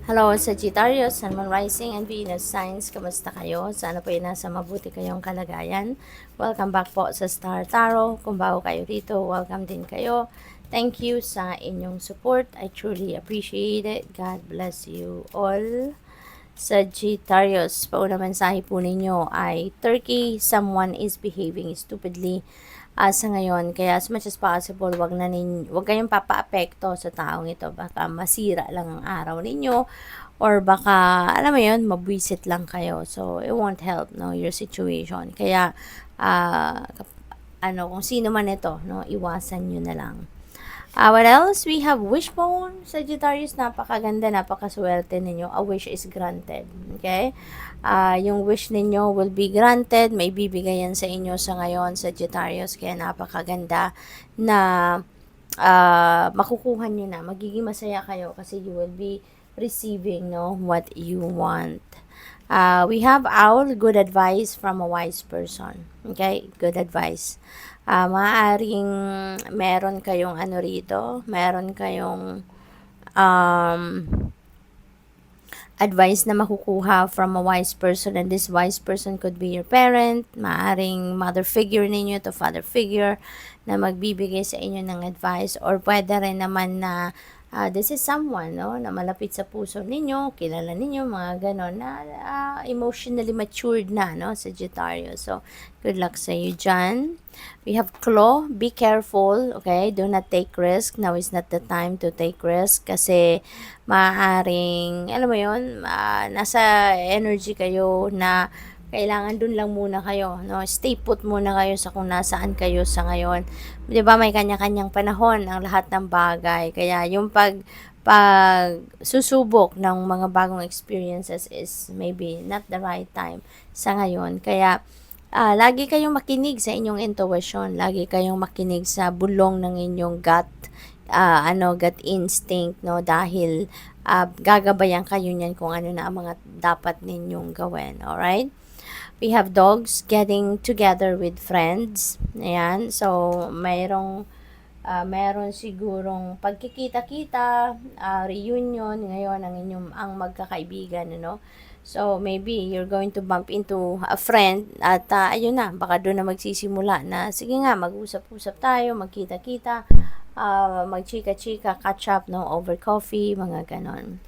Hello, Sagittarius, Sun, Moon, Rising, and Venus Signs. Kamusta kayo? Sana po ay nasa mabuti kayong kalagayan. Welcome back po sa Star Tarot. Kung bago kayo rito, welcome din kayo. Thank you sa inyong support. I truly appreciate it. God bless you all. Sagittarius, pauna mensahe po ninyo ay Turkey, someone is behaving stupidly sa ngayon. Kaya as much as possible, wag kayong papaapekto sa taong ito. Baka masira lang ang araw ninyo or baka, alam mo yun, mabwisit lang kayo. So, it won't help, no, your situation. Kaya, kung sino man ito, no, iwasan nyo na lang. What else? We have wishbone. Sagittarius, napakaganda, napakaswerte ninyo. A wish is granted. Okay? Yung wish ninyo will be granted. May bibigayan sa inyo sa ngayon, Sagittarius. Kaya napakaganda na makukuha nyo na. Magiging masaya kayo kasi you will be receiving, no, what you want. We have owl, good advice from a wise person. Okay? Good advice. Maaaring meron kayong meron kayong advice na makukuha from a wise person, and this wise person could be your parent, maaaring mother figure ninyo to father figure na magbibigay sa inyo ng advice, or pwede rin naman na this is someone, no, na malapit sa puso ninyo, kilala ninyo, mga ganon, na emotionally matured na, no, Sagittarius. So, good luck sa you dyan. We have claw, be careful, okay? Do not take risk. Now is not the time to take risk kasi maaaring, alam mo yun, nasa energy kayo na kailangan dun lang muna kayo, no? Stay put muna kayo sa kung nasaan kayo sa ngayon. 'Di ba, may kanya-kanyang panahon ang lahat ng bagay. Kaya yung pag susubok ng mga bagong experiences is maybe not the right time sa ngayon. Kaya lagi kayong makinig sa inyong intuition, lagi kayong makinig sa bulong ng inyong gut instinct, no, dahil gagabayan kayo niyan kung ano na ang mga dapat ninyong gawin. Alright? We have dogs getting together with friends. Ayan. So, meron sigurong pagkikita-kita, reunion ngayon ang magkakaibigan, ano. So, maybe you're going to bump into a friend at ayun na, baka doon na magsisimula na, sige nga, mag-usap-usap tayo, magkita-kita, magchika-chika, catch up, no, over coffee, mga ganon.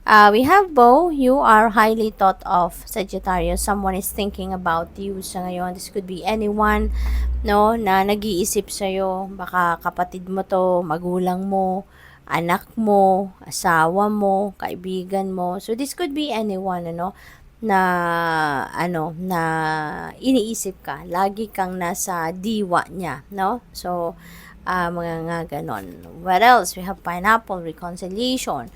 We have bow, you are highly thought of, Sagittarius. Someone is thinking about you sa ngayon. This could be anyone, no, na nag-iisip sa'yo. Baka kapatid mo to, magulang mo, anak mo, asawa mo, kaibigan mo. So, this could be anyone, na iniisip ka. Lagi kang nasa diwa niya, no? So, mga nga ganon. What else? We have pineapple, reconciliation.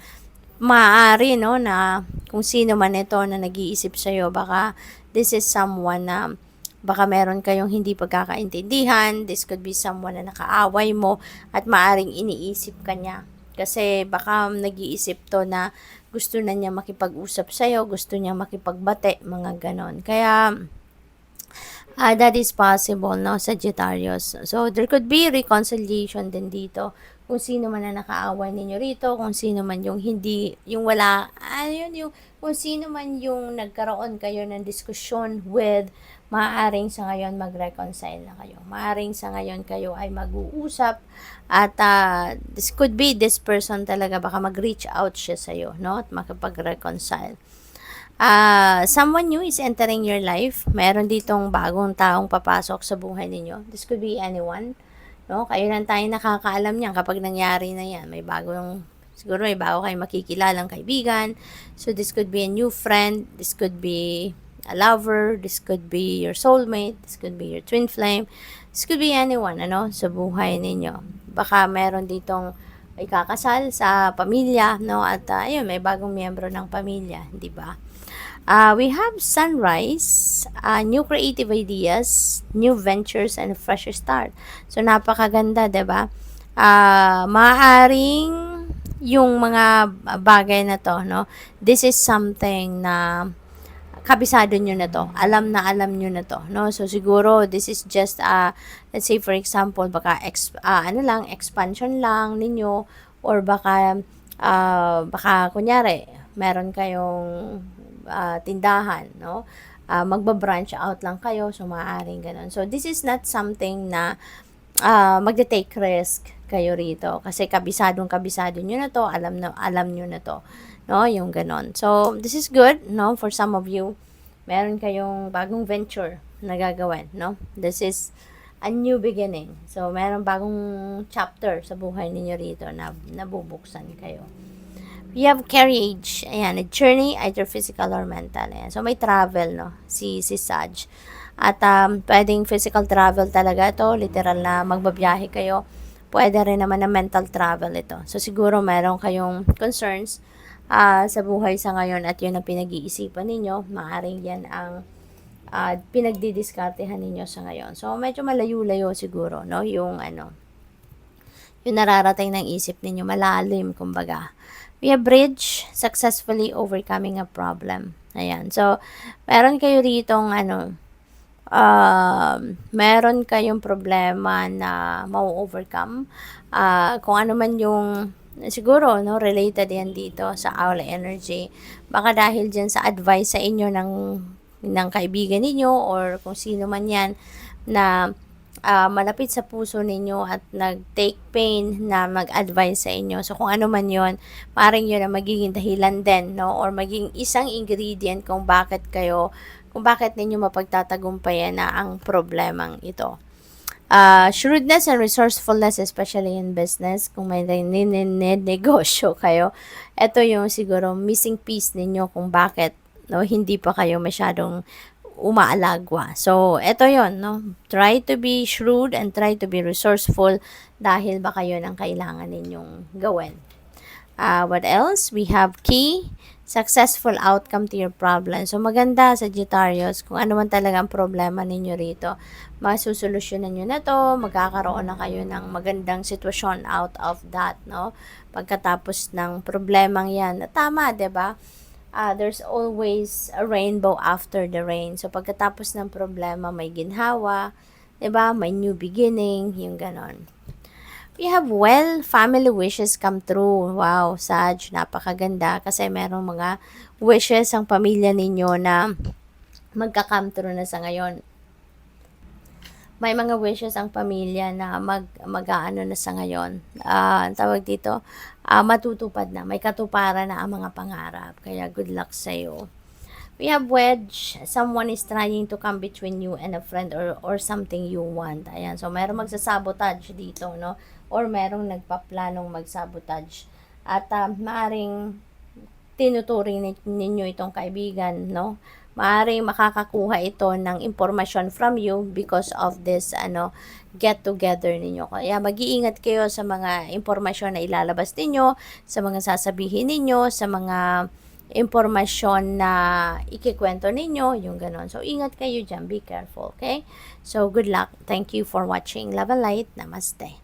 Maaari, no, na kung sino man ito na nag-iisip sa'yo, baka this is someone na baka meron kayong hindi pagkakaintindihan. This could be someone na nakaaway mo at maaring iniisip ka niya. Kasi baka nag-iisip to na gusto na niya makipag-usap sa'yo, gusto niya makipagbate, mga ganon. Kaya, that is possible, no, Sagittarius. So, there could be reconciliation din dito. Kung sino man na nakaaway ninyo rito, kung sino man yung hindi, yung wala, kung sino man yung nagkaroon kayo ng diskusyon with, maaaring sa ngayon mag-reconcile na kayo. Maaaring sa ngayon kayo ay mag-uusap at this could be this person talaga, baka mag-reach out siya sa'yo, no, at makapag-reconcile. Someone new is entering your life. Meron ditong bagong taong papasok sa buhay ninyo. This could be anyone, no? Kayo lang tayo nakakaalam niyan kapag nangyari na yan. Siguro may bago kayong makikilalang kaibigan. So, this could be a new friend. This could be a lover. This could be your soulmate. This could be your twin flame. This could be anyone, sa buhay ninyo. Baka meron ditong ikakasal sa pamilya, no? At, may bagong miyembro ng pamilya, di ba? We have sunrise, new creative ideas, new ventures, and a fresh start. So, napakaganda, diba? Maaaring yung mga bagay na to, no? This is something na kabisado nyo na to. Alam nyo na to, no? So, siguro, this is just, let's say, for example, baka, expansion lang ninyo, or baka kunyari, meron kayong tindahan, no? Magba-branch out lang kayo, so maaaring ganun. So, this is not something na magte-take risk kayo rito. Kasi kabisado nyo na to, alam nyo na to. No? Yung ganon. So, this is good, no? For some of you, meron kayong bagong venture na gagawin, no? This is a new beginning. So, meron bagong chapter sa buhay ninyo rito na nabubuksan kayo. We have carriage. Ayan, a journey, either physical or mental. Ayan. So, may travel, no? Si Sag. At, pwedeng physical travel talaga to. Literal na magbabiyahe kayo. Pwede rin naman na mental travel ito. So, siguro meron kayong concerns sa buhay sa ngayon at yun ang pinag-iisipan ninyo. Maaring yan ang pinagdidiskartehan ninyo sa ngayon. So, medyo malayo-layo siguro, no? Yung nararating ng isip ninyo, malalim, kumbaga. We have bridge, successfully overcoming a problem. Ayan. So, meron kayo ritong meron kayong problema na mau-overcome. Kung ano man yung, siguro, no, related yan dito sa Aula Energy. Baka dahil dyan sa advice sa inyo ng kaibigan ninyo or kung sino man yan na malapit sa puso ninyo at nag-take pain na mag-advise sa inyo. So, kung ano man yon, parang yun ang magiging dahilan din, no? Or maging isang ingredient kung bakit ninyo mapagtatagumpayan na ang problemang ito. Shrewdness and resourcefulness, especially in business, kung may negosyo kayo, ito yung siguro missing piece ninyo kung bakit, no, hindi pa kayo masyadong umaalagwa. So, ito yon, no? Try to be shrewd and try to be resourceful dahil baka yun ang kailangan ninyong gawin. What else? We have key, successful outcome to your problem. So, maganda, Sagittarius, kung ano man talaga ang problema ninyo rito, masusolusyonan nyo na to, magkakaroon na kayo ng magandang sitwasyon out of that, no? Pagkatapos ng problemang yan, tama, 'di ba? There's always a rainbow after the rain. So, pagkatapos ng problema, may ginhawa, 'di ba? May new beginning, yung ganon. We have family wishes come true. Wow, Sag, napakaganda kasi merong mga wishes ang pamilya ninyo na magka-come true na sa ngayon. May mga wishes ang pamilya na mag-aano na sa ngayon. Tawag dito, matutupad na. May katuparan na ang mga pangarap. Kaya good luck sa iyo. We have wedge. Someone is trying to come between you and a friend or something you want. Ayan. So, merong magsasabotage dito, no? Or merong nagpaplanong magsabotage. At maaring tinuturing ninyo itong kaibigan, no? Maaring makakakuha ito ng information from you because of this get together ninyo. Kaya mag-iingat kayo sa mga impormasyon na ilalabas ninyo, sa mga sasabihin ninyo, sa mga impormasyon na ikikwento ninyo, yung ganon. So, ingat kayo dyan. Be careful, okay? So, good luck. Thank you for watching. Love and light. Namaste.